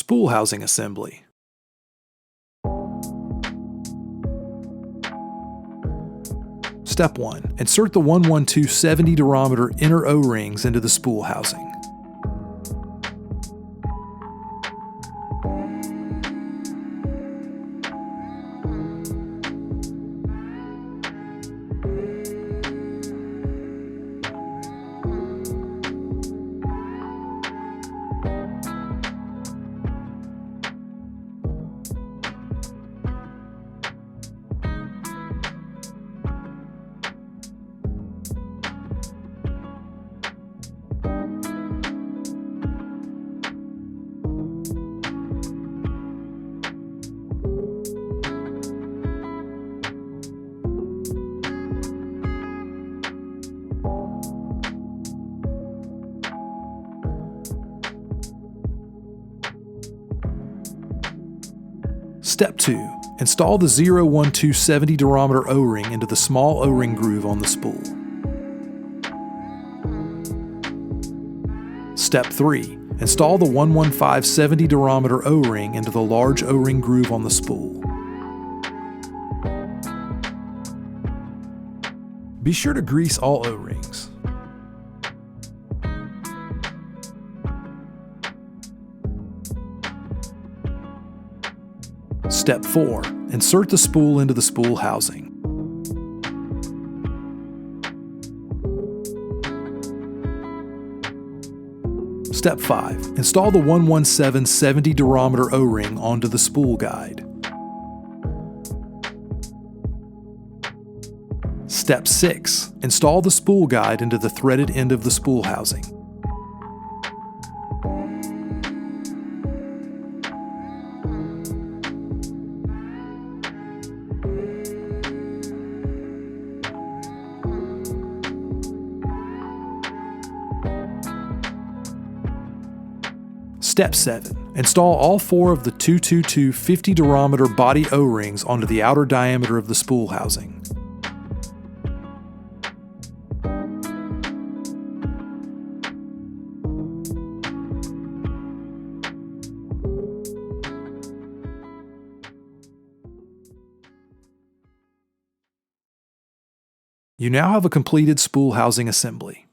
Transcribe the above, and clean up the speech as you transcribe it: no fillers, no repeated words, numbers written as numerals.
Spool housing assembly. Step 1. Insert the 112 70 durometer inner O-rings into the spool housing. Step 2. Install the 012 70 durometer O-ring into the small O-ring groove on the spool. Step 3. Install the 115 70 durometer O-ring into the large O-ring groove on the spool. Be sure to grease all O-rings. Step 4. Insert the spool into the spool housing. Step 5. Install the 117 70 durometer O-ring onto the spool guide. Step 6. Install the spool guide into the threaded end of the spool housing. Step 7. Install all 4 of the 222 50 durometer body O-rings onto the outer diameter of the spool housing. You now have a completed spool housing assembly.